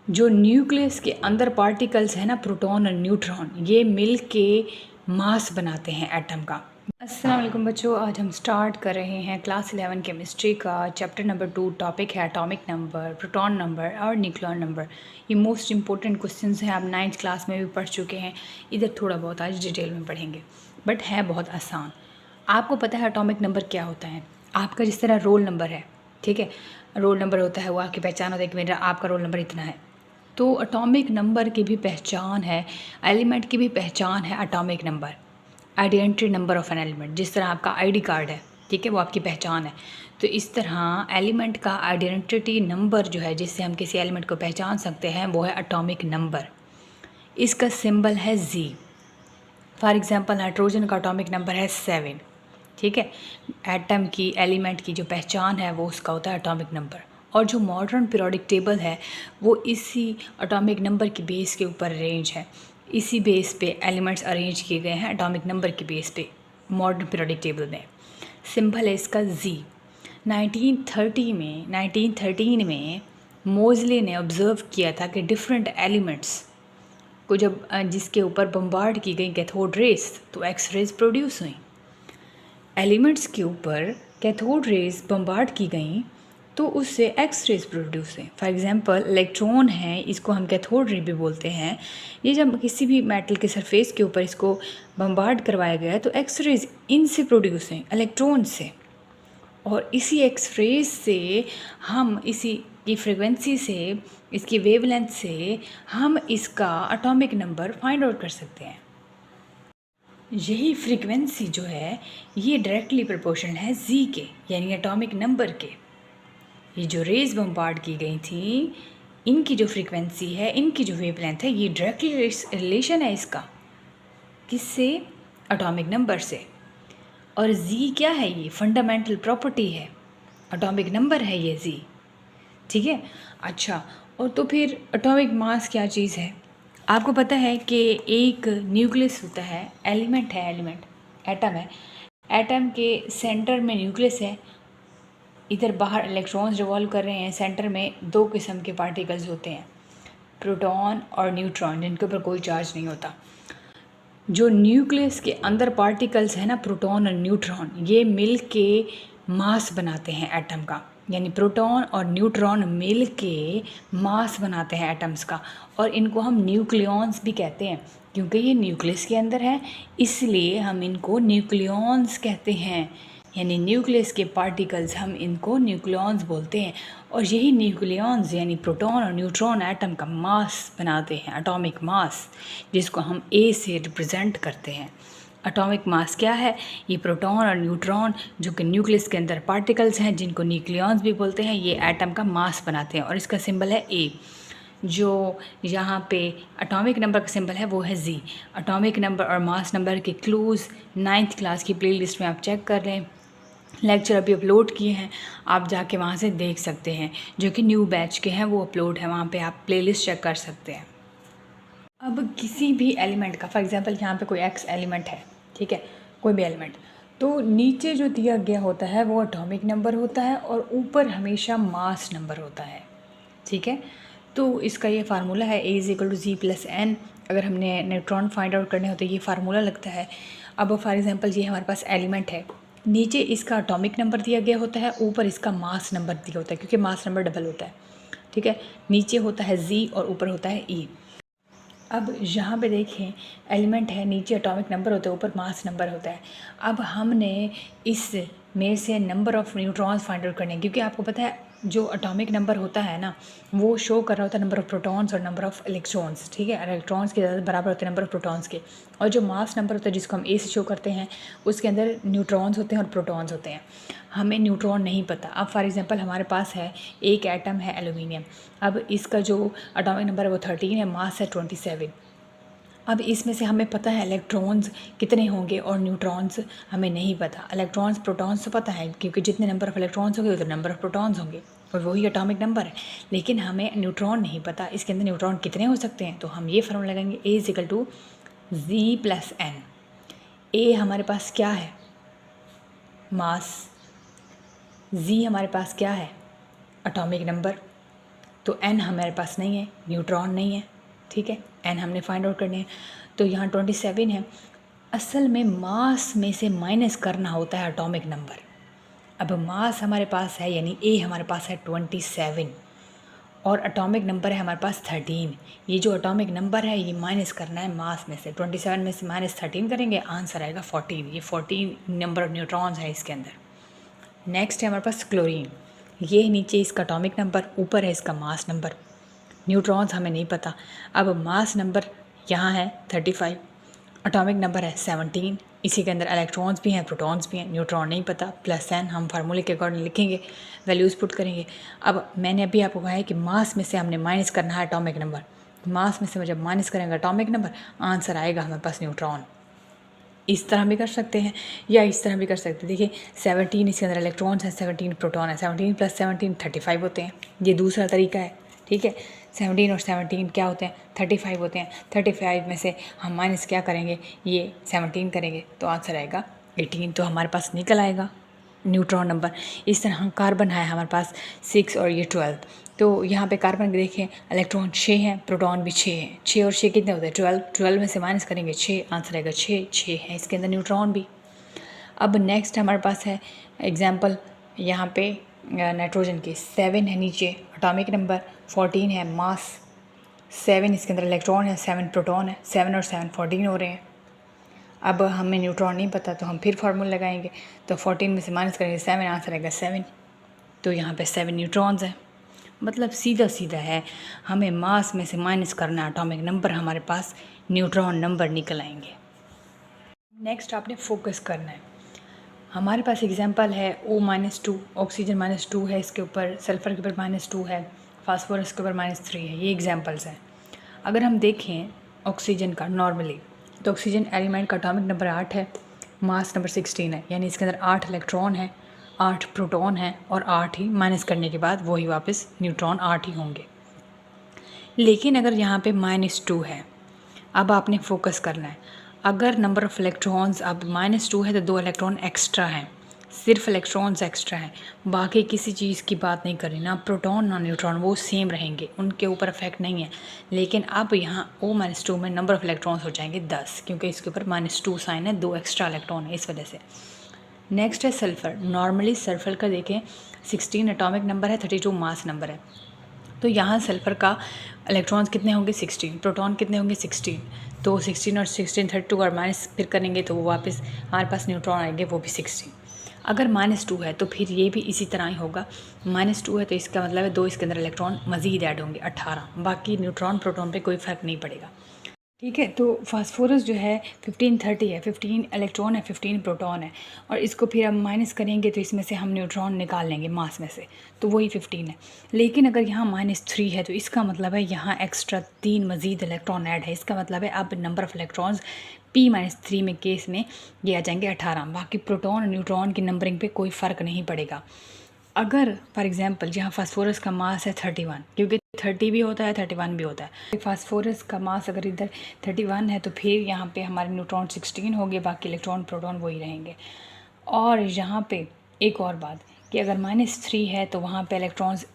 जो न्यूक्लियस के अंदर पार्टिकल्स है ना, प्रोटॉन और न्यूट्रॉन, ये मिल के मास बनाते हैं एटम का। अस्सलाम वालेकुम बच्चों, आज हम स्टार्ट कर रहे हैं क्लास 11 केमिस्ट्री का चैप्टर नंबर 2। टॉपिक है एटॉमिक नंबर, प्रोटॉन नंबर और न्यूक्लियॉन नंबर। ये मोस्ट इंपॉर्टेंट क्वेश्चंस हैं, आप 9th क्लास में भी पढ़ चुके हैं। इधर थोड़ा बहुत आज डिटेल में पढ़ेंगे, बट है बहुत आसान। आपको पता है एटॉमिक नंबर क्या होता है? आपका जिस तरह रोल नंबर है, ठीक है, रोल नंबर होता है, वो आपकी पहचान होता है कि मेरा आपका रोल नंबर इतना है। तो एटॉमिक नंबर की भी पहचान है, एलिमेंट की भी पहचान है atomic number, identity number of an element. जिस तरह आपका आईडी कार्ड है, ठीक है, वो आपकी पहचान है, तो इस तरह एलिमेंट का आइडेंटिटी नंबर जो है, जिससे हम किसी एलिमेंट को पहचान सकते हैं, वो है एटॉमिक नंबर। इसका सिंबल है जी। फॉर एग्जांपल नाइट्रोजन का एटॉमिक नंबर है 7, ठीक है। एटम की, एलिमेंट की जो पहचान है वो उसका होता है एटॉमिक नंबर। और जो मॉडर्न पीरियोडिक टेबल है वो इसी एटॉमिक नंबर की बेस के ऊपर अरेंज है। इसी बेस पे एलिमेंट्स अरेंज किए गए हैं एटॉमिक नंबर के बेस पे मॉडर्न पीरियोडिक टेबल में। सिंबल है इसका जी। 1913 में मोज़ले ने ऑब्ज़र्व किया था कि डिफरेंट एलिमेंट्स को जब जिसके ऊपर बम्बार्ड की गई कैथोड रेस, तो एक्स रेज प्रोड्यूस हुई। एलिमेंट्स के ऊपर कैथोड रेज बम्बार्ड की गई तो उससे एक्स रेज प्रोड्यूस हुई। फॉर एग्जांपल इलेक्ट्रॉन है, इसको हम कैथोड रे भी बोलते हैं। ये जब किसी भी मेटल के सरफेस के ऊपर इसको बम्बार्ड करवाया गया तो एक्स रेज इनसे प्रोड्यूस हुई, इलेक्ट्रॉन से। और इसी एक्स रेज से हम, इसी की फ्रिक्वेंसी से, इसकी वेवलेंथ से हम इसका एटॉमिक नंबर फाइंड आउट कर सकते हैं। यही फ्रीक्वेंसी जो है ये डायरेक्टली प्रोपोर्शनल है जी के, यानी एटॉमिक नंबर के। ये जो रेज बम्बार्ड की गई थी, इनकी जो फ्रीक्वेंसी है, इनकी जो वेवलेंथ है, ये डायरेक्टली रिलेशन है इसका, किससे? एटॉमिक नंबर से। और जी क्या है? ये फंडामेंटल प्रॉपर्टी है, एटॉमिक नंबर है ये जी, ठीक है। अच्छा, और तो फिर एटॉमिक मास क्या चीज़ है? आपको पता है कि एक न्यूक्लियस होता है, एलिमेंट है, एलिमेंट एटम है। एटम के सेंटर में न्यूक्लियस है, इधर बाहर इलेक्ट्रॉन्स रिवॉल्व कर रहे हैं। सेंटर में दो किस्म के पार्टिकल्स होते हैं, प्रोटॉन और न्यूट्रॉन, जिनके ऊपर कोई चार्ज नहीं होता। जो न्यूक्लियस के अंदर पार्टिकल्स है ना, प्रोटॉन और न्यूट्रॉन, ये मिल के मास बनाते हैं एटम का। यानी प्रोटॉन और न्यूट्रॉन मिल के मास बनाते हैं एटम्स का। और इनको हम न्यूक्लियॉन्स भी कहते हैं, क्योंकि ये न्यूक्लियस के अंदर है, इसलिए हम इनको न्यूक्लियॉन्स कहते हैं। यानी न्यूक्लियस के पार्टिकल्स, हम इनको न्यूक्लियॉन्स बोलते हैं। और यही न्यूक्लियॉन्स यानी प्रोटॉन और न्यूट्रॉन एटम का मास बनाते हैं, एटॉमिक मास, जिसको हम ए से रिप्रेजेंट करते हैं। एटॉमिक मास क्या है? ये प्रोटॉन और न्यूट्रॉन, जो कि न्यूक्लियस के अंदर पार्टिकल्स हैं, जिनको न्यूक्लियॉन्स भी बोलते हैं, ये एटम का मास बनाते हैं। और इसका सिंबल है ए। जो यहाँ पे एटॉमिक नंबर का सिंबल है वो है जी। एटॉमिक नंबर और मास नंबर के क्लूज़ 9th क्लास की प्लेलिस्ट में आप चेक कर लें। लेक्चर अभी अपलोड किए हैं, आप जाके वहाँ से देख सकते हैं, जो कि न्यू बैच के हैं, वो अपलोड है, वहाँ पे आप प्लेलिस्ट चेक कर सकते हैं। अब किसी भी एलिमेंट का, फॉर एग्जांपल यहाँ पे कोई एक्स एलिमेंट है, ठीक है, कोई भी एलिमेंट, तो नीचे जो दिया गया होता है वो एटॉमिक नंबर होता है और ऊपर हमेशा मास नंबर होता है, ठीक है। तो इसका ये फार्मूला है A=G+N। अगर हमने न्यूट्रॉन फाइंड आउट करने होते ये फार्मूला लगता है। अब फॉर एग्जांपल ये हमारे पास एलिमेंट है, नीचे इसका एटॉमिक नंबर दिया गया होता है, ऊपर इसका मास नंबर दिया होता है, क्योंकि मास नंबर डबल होता है, ठीक है। नीचे होता है जी और ऊपर होता है ई। अब यहाँ पे देखें, एलिमेंट है, नीचे एटॉमिक नंबर होता है, ऊपर मास नंबर होता है। अब हमने इस में से number of neutrons find out करने हैं, क्योंकि आपको पता है जो एटॉमिक नंबर होता है ना, वो शो कर रहा होता है नंबर ऑफ़ प्रोटॉन्स और नंबर ऑफ़ इलेक्ट्रॉन्स, ठीक है। इलेक्ट्रॉन्स के ज़्यादा बराबर होते हैं नंबर ऑफ़ प्रोटॉन्स के। और जो मास नंबर होता है, जिसको हम ए से शो करते हैं, उसके अंदर न्यूट्रॉन्स होते हैं और प्रोटॉन्स होते हैं। हमें न्यूट्रॉन नहीं पता। अब फॉर एग्जांपल हमारे पास है एक एटम है एल्यूमिनियम, अब इसका जो एटॉमिक नंबर है वो 13 है, मास है 27। अब इसमें से हमें पता है इलेक्ट्रॉन्स कितने होंगे और न्यूट्रॉन्स हमें नहीं पता। इलेक्ट्रॉन्स प्रोटॉन्स तो पता है, क्योंकि जितने नंबर ऑफ़ इलेक्ट्रॉन्स होंगे उतने नंबर ऑफ़ प्रोटॉन्स होंगे, और वही एटॉमिक नंबर है। लेकिन हमें न्यूट्रॉन नहीं पता, इसके अंदर न्यूट्रॉन कितने हो सकते हैं। तो हम ये फार्मूला लगाएंगे A=G+N। ए हमारे पास क्या है? मास। जी हमारे पास क्या है? Atomic number. तो n हमारे पास नहीं है, न्यूट्रॉन नहीं है, ठीक है, n हमने फाइंड आउट करने हैं। तो यहाँ 27 है। असल में मास में से माइनस करना होता है एटॉमिक नंबर। अब मास हमारे पास है यानी A हमारे पास है 27 और एटॉमिक नंबर है हमारे पास 13। ये जो एटॉमिक नंबर है ये माइनस करना है मास में से। 27 में से -13 करेंगे, आंसर आएगा 14। ये 14 नंबर ऑफ न्यूट्रॉन्स है इसके अंदर। नेक्स्ट है हमारे पास क्लोरीन। ये नीचे इसका एटॉमिक नंबर, ऊपर है इसका मास नंबर। न्यूट्रॉन्स हमें नहीं पता। अब मास नंबर यहाँ है 35, एटॉमिक नंबर है 17, इसी के अंदर इलेक्ट्रॉन्स भी हैं, प्रोटॉन्स भी हैं। न्यूट्रॉन नहीं पता, +n हम फार्मूले के अकॉर्डिंग लिखेंगे, वैल्यूज़ पुट करेंगे। अब मैंने अभी आपको कहा है कि मास में से हमने माइनस करना है एटॉमिक नंबर। मास में से जब माइनस करेंगे एटॉमिक नंबर, आंसर आएगा हमारे पास न्यूट्रॉन। इस तरह भी कर सकते हैं या इस तरह भी कर सकते हैं। देखिए 17 इसके अंदर इलेक्ट्रॉन्स हैं, 17 प्रोटॉन है, 17 + 17 35 होते हैं। ये दूसरा तरीका है, ठीक है। 17 और 17 क्या होते हैं, 35 होते हैं। 35 में से हम माइनस क्या करेंगे, ये 17 करेंगे तो आंसर आएगा 18। तो हमारे पास निकल आएगा न्यूट्रॉन नंबर। इस तरह हम कार्बन है हमारे पास 6 और ये 12। तो यहाँ पे कार्बन के देखें इलेक्ट्रॉन 6 हैं, प्रोटॉन भी 6 हैं। 6 और 6 कितने होते हैं, 12। 12 में से माइनस करेंगे 6, आंसर आएगा 6। 6 है इसके अंदर न्यूट्रॉन भी। अब नेक्स्ट हमारे पास है एग्जाम्पल यहाँ पे नाइट्रोजन के 7 है नीचे एटॉमिक नंबर, 14 है मास, 7 इसके अंदर इलेक्ट्रॉन है, 7 प्रोटॉन है। 7 और 7 14 हो रहे हैं। अब हमें न्यूट्रॉन नहीं पता तो हम फिर फार्मूला लगाएंगे, तो 14 में से माइनस करेंगे 7, आंसर आएगा 7। तो यहाँ पे 7 न्यूट्रॉन्स हैं। मतलब सीधा सीधा है, हमें मास में से माइनस करना है एटॉमिक नंबर, हमारे पास न्यूट्रॉन नंबर निकल आएंगे। नेक्स्ट आपने फोकस करना है। हमारे पास एग्जांपल है O-2, ऑक्सीजन -2 है इसके ऊपर, सल्फ़र के ऊपर -2 है, फास्फोरस के ऊपर -3 है। ये एग्जांपल्स हैं। अगर हम देखें ऑक्सीजन का नॉर्मली, तो ऑक्सीजन एलिमेंट का एटॉमिक नंबर 8 है, मास नंबर 16 है, यानी इसके अंदर 8 इलेक्ट्रॉन है, 8 प्रोटॉन है और 8 ही माइनस करने के बाद वही वापस न्यूट्रॉन 8 ही होंगे। लेकिन अगर यहाँ पे -2 है, अब आपने फोकस करना है। अगर नंबर ऑफ़ इलेक्ट्रॉन्स अब -2 है तो 2 इलेक्ट्रॉन एक्स्ट्रा हैं, सिर्फ इलेक्ट्रॉन्स एक्स्ट्रा हैं, बाकी किसी चीज़ की बात नहीं करनी, ना प्रोटॉन ना न्यूट्रॉन, वो सेम रहेंगे, उनके ऊपर इफेक्ट नहीं है। लेकिन अब यहाँ O-2 में नंबर ऑफ़ इलेक्ट्रॉन्स हो जाएंगे 10, क्योंकि इसके ऊपर -2 साइन है, 2 एक्स्ट्रा इलेक्ट्रॉन है इस वजह से। नेक्स्ट है सल्फ़र। नॉर्मली सल्फ़र का देखें 16 एटॉमिक नंबर है, 32 मास नंबर है। तो यहाँ सल्फ़र का इलेक्ट्रॉन्स कितने होंगे 16, प्रोटॉन कितने होंगे 16। तो 16 और 16 32 और माइनस फिर करेंगे तो वो वापस हमारे पास न्यूट्रॉन आएंगे, वो भी 16। अगर -2 है तो फिर ये भी इसी तरह ही होगा। -2 है तो इसका मतलब है 2 इसके अंदर इलेक्ट्रॉन मज़ीद ऐड होंगे, 18। बाकी न्यूट्रॉन प्रोटॉन पे कोई फ़र्क नहीं पड़ेगा, ठीक है। तो फास्फोरस जो है 1530 है, 15 इलेक्ट्रॉन है, 15 प्रोटॉन है, और इसको फिर हम माइनस करेंगे तो इसमें से हम न्यूट्रॉन निकाल लेंगे मास में से, तो वही 15 है। लेकिन अगर यहाँ -3 है तो इसका मतलब है यहाँ एक्स्ट्रा 3 मज़ीद इलेक्ट्रॉन ऐड है। इसका मतलब है अब नंबर ऑफ़ इलेक्ट्रॉन्स P-3 में केस में ये आ जाएंगे 18। बाकी प्रोटॉन और न्यूट्रॉन की नंबरिंग पे कोई फ़र्क नहीं पड़ेगा। अगर फॉर एग्जांपल जहाँ फास्फोरस का मास है 31, क्योंकि 30 भी होता है 31 भी होता है, फास्फोरस का मास अगर इधर 31 है तो फिर यहाँ पे हमारे न्यूट्रॉन 16 होंगे, बाकी इलेक्ट्रॉन प्रोटॉन वही रहेंगे। और यहाँ पे एक और बात कि अगर -3 है तो वहाँ पे इलेक्ट्रॉन्स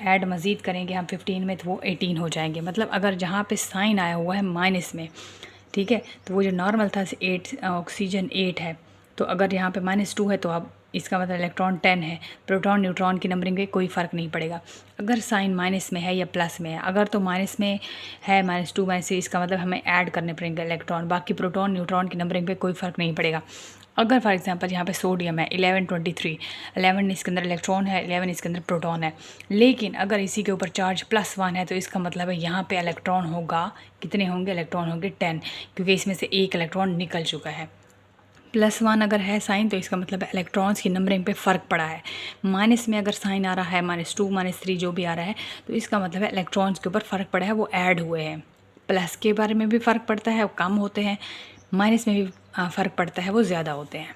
ऐड मज़ीद करेंगे हम 15 में तो वो 18 हो जाएंगे। मतलब अगर जहाँ पे साइन आया हुआ है माइनस में, ठीक है, तो वो जो नॉर्मल था 8 ऑक्सीजन 8 है, तो अगर यहाँ पे -2 है तो अब इसका मतलब इलेक्ट्रॉन 10 है। प्रोटॉन न्यूट्रॉन की नंबरिंग में कोई फ़र्क नहीं पड़ेगा। अगर साइन माइनस में है या प्लस में है, अगर तो माइनस में है -2 -3, इसका मतलब हमें ऐड करने पड़ेंगे इलेक्ट्रॉन, बाकी प्रोटॉन न्यूट्रॉन की नंबरिंग पे कोई फ़र्क नहीं पड़ेगा। अगर फॉर एग्जांपल यहाँ पे सोडियम है 1123, 11 इसके अंदर इलेक्ट्रॉन है, 11 इसके अंदर प्रोटॉन है, लेकिन अगर इसी के ऊपर चार्ज +1 है तो इसका मतलब है यहाँ पे इलेक्ट्रॉन होगा, कितने होंगे, इलेक्ट्रॉन होंगे 10, क्योंकि इसमें से एक इलेक्ट्रॉन निकल चुका है। +1 अगर है साइन तो इसका मतलब इलेक्ट्रॉन्स की नंबरिंग पे फ़र्क पड़ा है। माइनस में अगर साइन आ रहा है -2 -3 जो भी आ रहा है तो इसका मतलब है इलेक्ट्रॉन्स के ऊपर फ़र्क पड़ा है, वो ऐड हुए हैं। प्लस के बारे में भी फ़र्क पड़ता है, वो कम होते हैं, माइनस में भी फ़र्क पड़ता है, वो ज़्यादा होते हैं।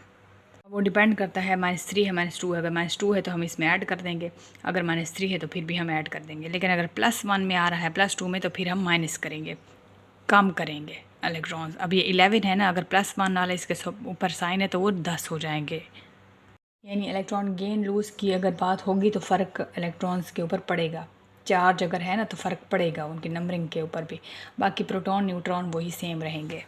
वो डिपेंड करता है -3 है -2 है, अगर -2 है तो हम इसमें ऐड कर देंगे, अगर -3 है तो फिर भी हम ऐड कर देंगे। लेकिन अगर +1 में आ रहा है +2 में तो फिर हम माइनस करेंगे, कम करेंगे इलेक्ट्रॉन्स। अब ये 11 है ना, अगर +1 वाला इसके ऊपर साइन है तो वो 10 हो जाएंगे। यानी इलेक्ट्रॉन गेन लूज़ की अगर बात होगी तो फ़र्क इलेक्ट्रॉन्स के ऊपर पड़ेगा, चार्ज अगर है ना तो फ़र्क पड़ेगा उनकी नंबरिंग के ऊपर भी। बाकी प्रोटॉन न्यूट्रॉन वही सेम रहेंगे।